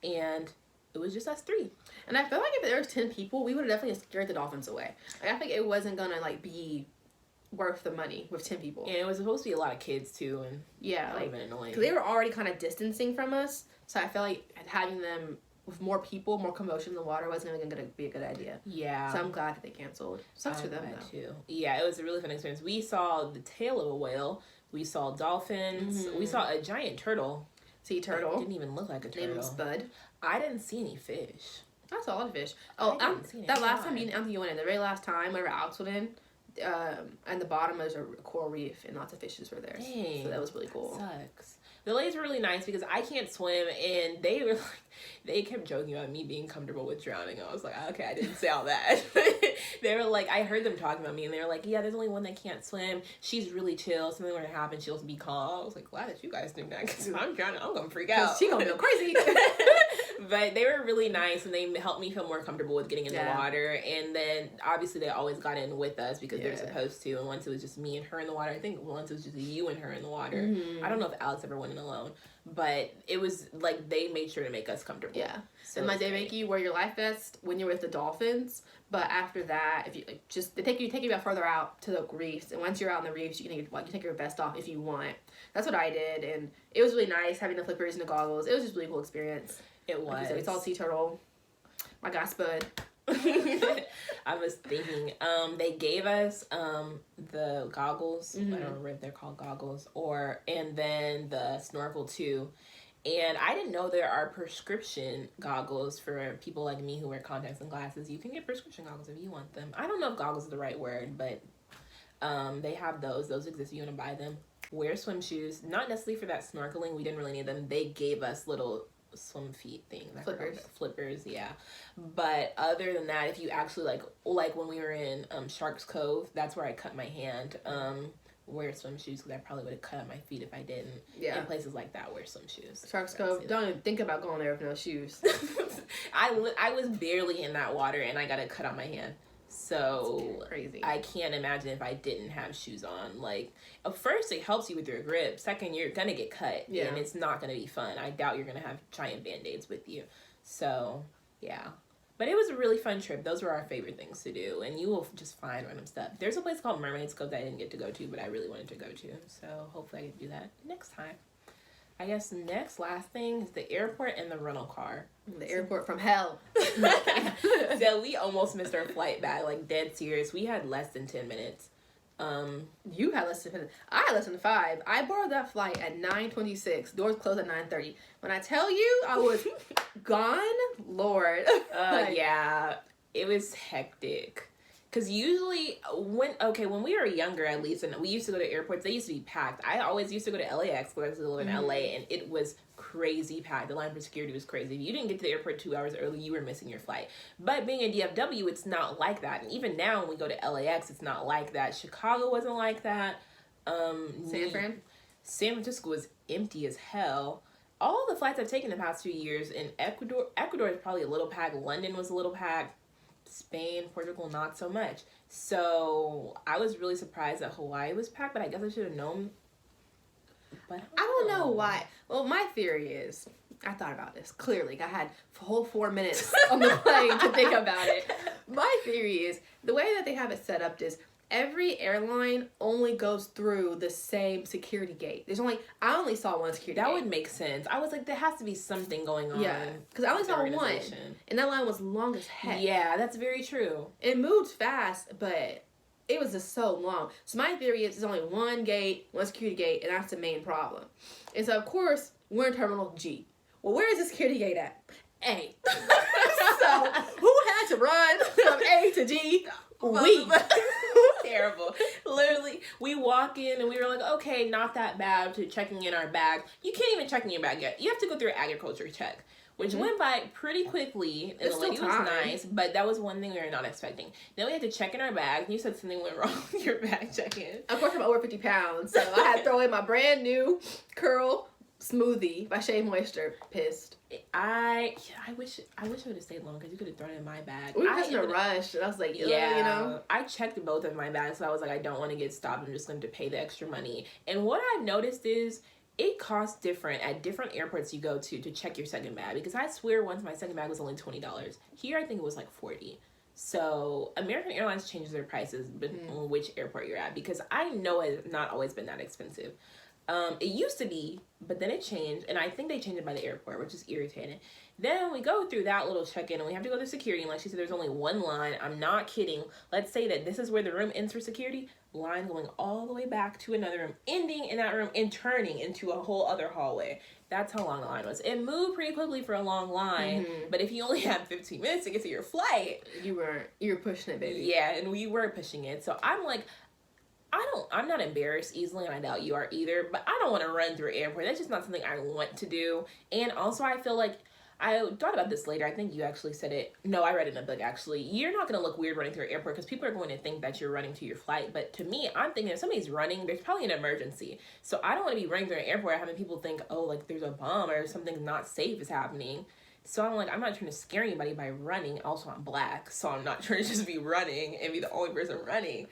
Speaker 2: and it was just us 3.
Speaker 1: And I feel like if there was 10 people, we would have definitely scared the Dolphins away. Like, I think it wasn't gonna like be worth the money with 10 people.
Speaker 2: And it was supposed to be a lot of kids too, and
Speaker 1: that
Speaker 2: would have been annoying.
Speaker 1: Because they were already kind of distancing from us, so I felt like having them with more people, more commotion in the water wasn't going to be a good idea. Yeah. So I'm glad that they canceled. Sucks for them, though. Too.
Speaker 2: Yeah, it was a really fun experience. We saw the tail of a whale. We saw dolphins. We saw a giant turtle.
Speaker 1: Sea turtle.
Speaker 2: It didn't even look like a turtle.
Speaker 1: Named Spud.
Speaker 2: I didn't see any fish.
Speaker 1: I saw a lot of fish. Oh, that last time you went in, the very last time, whenever Alex went in, and the bottom was a coral reef and lots of fishes were there. Dang, so that was really cool.
Speaker 2: Sucks. The ladies were really nice because I can't swim, and they were like, they kept joking about me being comfortable with drowning. I was like, okay, I didn't say all that. They were like, I heard them talking about me, and they were like, yeah, there's only one that can't swim. She's really chill. Something were to happen, she'll be calm. I was like, glad that you guys think that because if I'm drowning, I'm gonna freak out.
Speaker 1: She gonna go crazy.
Speaker 2: But they were really nice, and they helped me feel more comfortable with getting in the water. And then obviously they always got in with us because they're supposed to. And once it was just me and her in the water, I think once it was just you and her in the water. I don't know if Alex ever went in alone, but it was like they made sure to make us comfortable.
Speaker 1: Yeah. So and they make you wear your life vest when you're with the dolphins, but after that, if you they take you about further out to the reefs, and once you're out in the reefs, you can take your vest off if you want. That's what I did, and it was really nice having the flippers and the goggles. It was just a really cool experience.
Speaker 2: It was.
Speaker 1: We saw sea turtle. My God, Spud.
Speaker 2: I was thinking, they gave us the goggles. I don't remember if they're called goggles, and then the snorkel too. And I didn't know there are prescription goggles for people like me who wear contacts and glasses. You can get prescription goggles if you want them. I don't know if goggles is the right word, but they have those. Those exist if you want to buy them. Wear swim shoes. Not necessarily for that snorkeling. We didn't really need them. They gave us little swim feet things. Flippers, yeah. But other than that, if you actually like when we were in Sharks Cove, that's where I cut my hand. Wear swim shoes because I probably would have cut up my feet if I didn't. Yeah. In places like that, wear swim shoes.
Speaker 1: Sharks Cove, don't even think about going there with no shoes.
Speaker 2: I was barely in that water and I got a cut on my hand. So crazy. I can't imagine if I didn't have shoes on. Like, at first it helps you with your grip. Second, you're gonna get cut, and it's not gonna be fun. I doubt you're gonna have giant band-aids with you. So, yeah. But it was a really fun trip. Those were our favorite things to do. And you will just find random stuff. There's a place called Mermaid's Cove that I didn't get to go to, but I really wanted to go to. So hopefully I get to do that next time. I guess last thing is the airport and the rental car.
Speaker 1: The airport from hell.
Speaker 2: So we almost missed our flight back, like dead serious. We had less than 10 minutes.
Speaker 1: You had less than I had less than 5. I borrowed that flight at 9:26. Doors closed at 9:30. When I tell you I was gone, Lord.
Speaker 2: Yeah, it was hectic. Because usually, when we were younger, at least, and we used to go to airports, they used to be packed. I always used to go to LAX because I live in LA, and it was crazy packed. The line for security was crazy. If you didn't get to the airport 2 hours early, you were missing your flight. But being in DFW, it's not like that. And even now, when we go to LAX, it's not like that. Chicago wasn't like that. San Francisco was empty as hell. All the flights I've taken the past 2 years in Ecuador is probably a little packed. London was a little packed. Spain, Portugal, not so much. So I was really surprised that Hawaii was packed, but I guess I should have known. But
Speaker 1: I don't know why. Well, my theory is, I thought about this clearly. I had a whole 4 minutes on the plane to think about it. My theory is, the way that they have it set up is, every airline only goes through the same security gate. I only saw one security gate.
Speaker 2: That would make sense. I was like, there has to be something going on.
Speaker 1: Yeah, because I only saw one, and that line was long as heck.
Speaker 2: Yeah, that's very true.
Speaker 1: It moved fast, but it was just so long. So my theory is, there's only one gate, one security gate, and that's the main problem. And so, of course, we're in Terminal G. Well, where is the security gate at? A. So, who had to run from A to G? We.
Speaker 2: Terrible. Literally, we walk in and we were like, okay, not that bad, to checking in our bag. You can't even check in your bag yet. You have to go through an agriculture check, which went by pretty quickly, and the lady was nice, but that was one thing we were not expecting. Then we had to check in our bag, and you said something went wrong with your bag check-in.
Speaker 1: Of course, I'm over 50 pounds, so I had to throw in my brand new Curl smoothie by Shea Moisture. Pissed.
Speaker 2: I wish I would have stayed longer, because you could have thrown it in my bag.
Speaker 1: We were just in a rush, and I was like, yeah, you know.
Speaker 2: I checked both of my bags, so I was like, I don't want to get stopped. I'm just going to pay the extra money. And what I've noticed is, it costs different at different airports you go to check your second bag. Because I swear once my second bag was only $20. Here, I think it was like $40. So American Airlines changes their prices on which airport you're at, because I know it's not always been that expensive. It used to be, but then it changed, and I think they changed it by the airport, which is irritating. Then we go through that little check-in, and we have to go to security, and like she said, there's only one line. I'm not kidding. Let's say that this is where the room ends for security, line going all the way back to another room, ending in that room, and turning into a whole other hallway. That's how long the line was. It moved pretty quickly for a long line, but if you only had 15 minutes to get to your flight... You were pushing it, baby. Yeah, and we were pushing it. So I'm like... I'm not embarrassed easily, and I doubt you are either, but I don't want to run through an airport. That's just not something I want to do. And also, I feel like, I thought about this later. I think you actually said it. No, I read it in a book, actually. You're not going to look weird running through an airport, because people are going to think that you're running to your flight. But to me, I'm thinking if somebody's running, there's probably an emergency. So I don't want to be running through an airport having people think, oh, like there's a bomb or something not safe is happening. So I'm like, I'm not trying to scare anybody by running. Also, I'm black, so I'm not trying to just be running and be the only person running.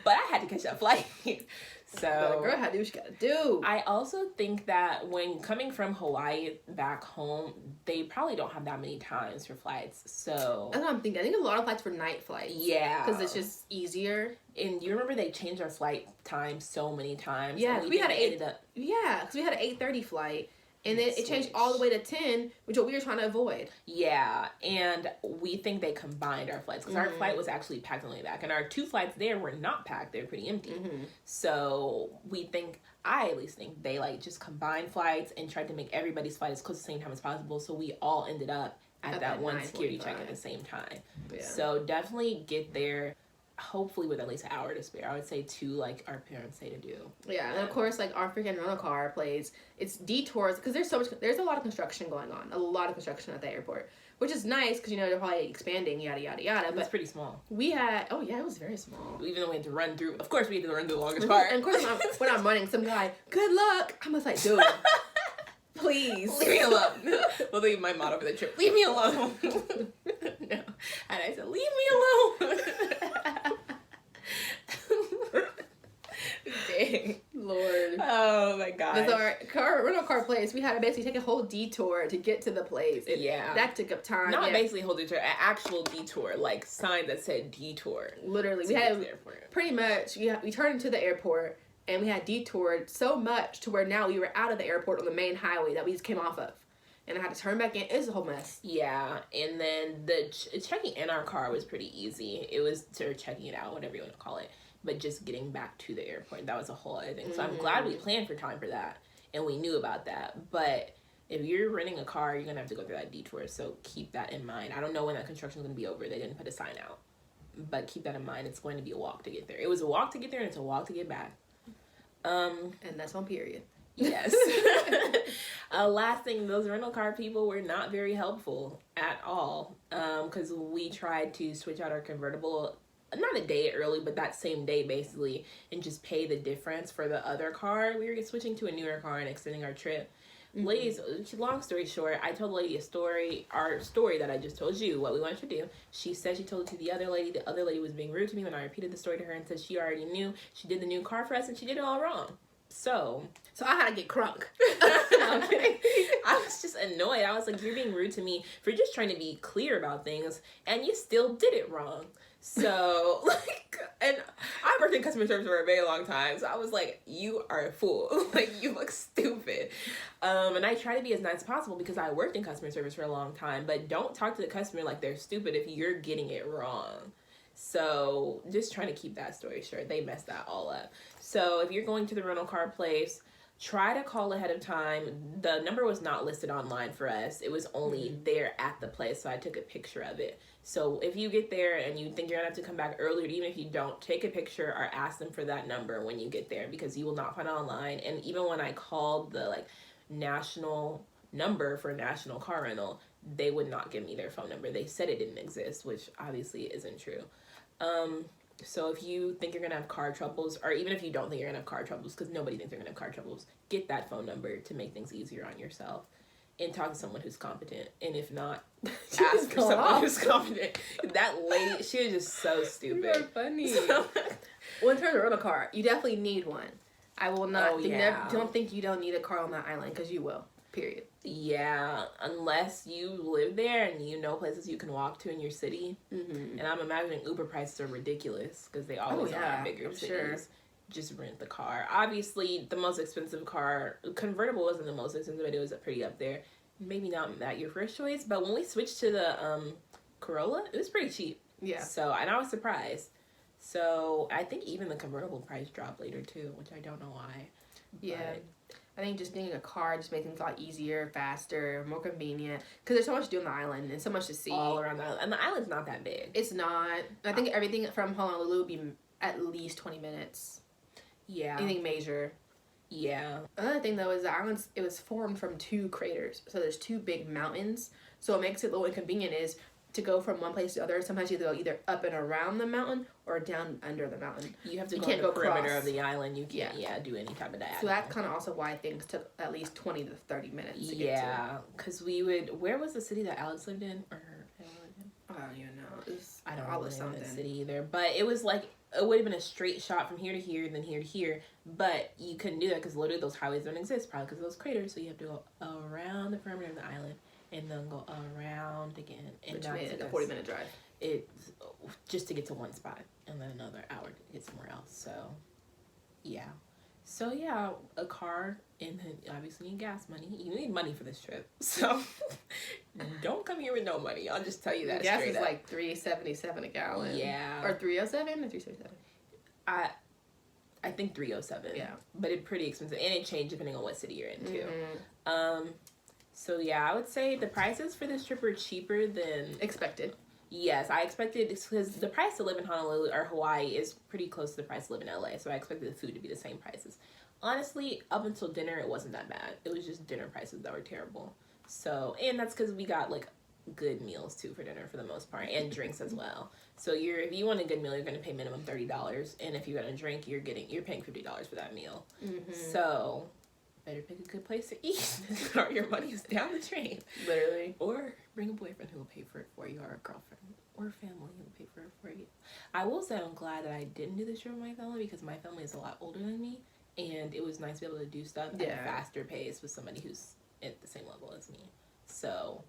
Speaker 2: But I had to catch that flight. So
Speaker 1: girl, how do what you gotta do.
Speaker 2: I also think that when coming from Hawaii back home, they probably don't have that many times for flights. So
Speaker 1: that's what I'm thinking. I think a lot of flights for night flights.
Speaker 2: Yeah,
Speaker 1: because it's just easier.
Speaker 2: And you remember they changed our flight time so many times.
Speaker 1: Yeah, we had because we had an 8:30 flight. And then it changed all the way to 10, which is what we were trying to avoid. Yeah, and we think they combined our flights, because our flight was actually packed on the way back. And our 2 flights there were not packed. They were pretty empty. So I at least think they like just combined flights and tried to make everybody's flight as close to the same time as possible. So we all ended up at that one security check at the same time. Yeah. So definitely get there. Hopefully with at least an hour to spare. I would say 2, like our parents say to do. Yeah, and of course, like our freaking rental car place, it's detours, because there's a lot of construction going on. A lot of construction at the airport, which is nice, because, you know, they're probably expanding, yada, yada, yada. But it's pretty small. It was very small. Even though we had to run through, of course we had to run through the longest part. And of course, when I'm running, some guy, good luck. I'm just like, dude, please. Leave me alone. Well, leave my motto for the trip. Leave me alone. No. And I said, leave me alone. Dang. Lord. Oh my
Speaker 2: my god.
Speaker 1: Because our rental car place, we had to basically take a whole detour to get to the place. That took up time.
Speaker 2: Not basically a whole detour, an actual detour, like sign that said detour.
Speaker 1: Literally, we had pretty much. We turned into the airport, and we had detoured so much to where now we were out of the airport on the main highway that we just came off of. And I had to turn back in. It was a whole mess.
Speaker 2: Yeah, and then the checking in our car was pretty easy. It was, or checking it out, whatever you want to call it. But just getting back to the airport, that was a whole other thing. So I'm glad we planned for time for that, and we knew about that. But if you're renting a car, you're going to have to go through that detour, so keep that in mind. I don't know when that construction is going to be over. They didn't put a sign out. But keep that in mind. It's going to be a walk to get there. It was a walk to get there, and it's a walk to get back.
Speaker 1: And that's on period.
Speaker 2: Yes. Last thing, those rental car people were not very helpful at all. Because we tried to switch out our convertible, not a day early, but that same day basically, and just pay the difference for the other car. We were switching to a newer car and extending our trip. Ladies, long story short, I told the lady our story that I just told you, what we wanted to do. She said she told it to the other lady. The other lady was being rude to me when I repeated the story to her and said she already knew. She did the new car for us and she did it all wrong. So
Speaker 1: I had to get crunk.
Speaker 2: No, I'm kidding. I was just annoyed. I was like, you're being rude to me for just trying to be clear about things, and you still did it wrong. So, and I worked in customer service for a very long time, so I was like, you are a fool. Like, you look stupid. And I try to be as nice as possible because I worked in customer service for a long time, but don't talk to the customer like they're stupid if you're getting it wrong. So, just trying to keep that story short. They messed that all up. So, if you're going to the rental car place, try to call ahead of time. The number was not listed online for us. It was only there at the place, so I took a picture of it. So, if you get there and you think you're going to have to come back earlier, even if you don't, take a picture or ask them for that number when you get there because you will not find it online. And even when I called the, national number for national car rental, they would not give me their phone number. They said it didn't exist, which obviously isn't true. So if you think you're going to have car troubles, or even if you don't think you're going to have car troubles, because nobody thinks they're going to have car troubles, get that phone number to make things easier on yourself and talk to someone who's competent. And if not, ask for someone who's competent. That lady, she was just so stupid.
Speaker 1: You're funny. Well, in terms of rental car, you definitely need one. I will not, don't think you don't need a car on that island, because you will, period.
Speaker 2: Yeah, unless you live there and you know places you can walk to in your city. And I'm imagining Uber prices are ridiculous because they always are in bigger cities. Sure. Just rent the car. Obviously, the most expensive car, convertible wasn't the most expensive, but it was pretty up there. Maybe not that your first choice, but when we switched to the Corolla, it was pretty cheap. Yeah. So, and I was surprised. So, I think even the convertible price dropped later too, which I don't know why.
Speaker 1: Yeah. But I think just getting a car just makes things a lot easier, faster, more convenient. Because there's so much to do on the island and so much to see.
Speaker 2: All around the island. And the island's not that big.
Speaker 1: It's not. I think everything from Honolulu would be at least 20 minutes. Yeah. Anything major. Yeah. Another thing, though, is the island, it was formed from two craters. So there's two big mountains. So what makes it a little inconvenient is to go from one place to the other. Sometimes you have to go either up and around the mountain or down under the mountain.
Speaker 2: You have to go on the perimeter of the island. You can't do any type of diagonal.
Speaker 1: So that's kind of also why things took at least 20 to 30 minutes to get to.
Speaker 2: Yeah, because we would... Where was the city that Alex lived in? Or her family lived in?
Speaker 1: I don't even know.
Speaker 2: I don't know the city either. But it was like... It would have been a straight shot from here to here, then here to here. But you couldn't do that because literally those highways don't exist. Probably because of those craters. So you have to go around the perimeter of the island. And then go around again. And
Speaker 1: which made it like a 40-minute drive.
Speaker 2: It's just to get to one spot. And then another hour to get somewhere else. So, yeah. So, yeah, a car. And then obviously you need gas money. You need money for this trip. So, don't come here with no money. I'll just tell you that
Speaker 1: gas is up. Like $3.77 a gallon. Yeah. Or $3.07 or $3.77?
Speaker 2: I think $3.07. Yeah. But it's pretty expensive. And it changed depending on what city you're in, too. So, yeah, I would say the prices for this trip were cheaper than...
Speaker 1: expected.
Speaker 2: Yes, I expected... Because the price to live in Honolulu or Hawaii is pretty close to the price to live in LA. So, I expected the food to be the same prices. Honestly, up until dinner, it wasn't that bad. It was just dinner prices that were terrible. So, and that's because we got, good meals, too, for dinner for the most part. And drinks as well. So, if you want a good meal, you're going to pay minimum $30. And if you're going to drink, you're paying $50 for that meal. So... better pick a good place to eat or your money is down the drain. Literally. Or bring a boyfriend who will pay for it for you, or a girlfriend or family who will pay for it for you. I will say I'm glad that I didn't do this trip with my family because my family is a lot older than me and it was nice to be able to do stuff at a faster pace with somebody who's at the same level as me. So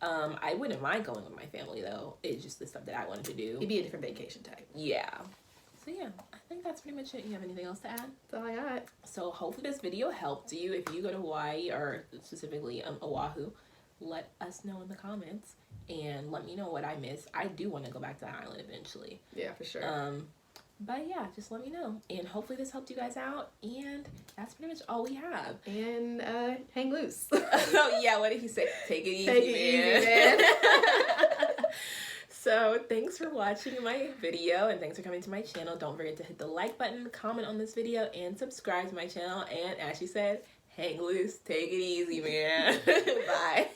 Speaker 2: I wouldn't mind going with my family though. It's just the stuff that I wanted to do.
Speaker 1: It'd be a different vacation type.
Speaker 2: Yeah. So yeah, I think that's pretty much it. You have anything else to add?
Speaker 1: That's all I got.
Speaker 2: So hopefully this video helped you. If you go to Hawaii, or specifically Oahu, let us know in the comments and let me know what I missed. I do want to go back to the island eventually.
Speaker 1: Yeah, for sure.
Speaker 2: But yeah, just let me know. And hopefully this helped you guys out. And that's pretty much all we have.
Speaker 1: And hang loose.
Speaker 2: Oh yeah, what did he say? Take it easy,
Speaker 1: Take it easy, man.
Speaker 2: So thanks for watching my video, and thanks for coming to my channel. Don't forget to hit the like button, comment on this video, and subscribe to my channel. And as she said, hang loose, take it easy, man. Bye.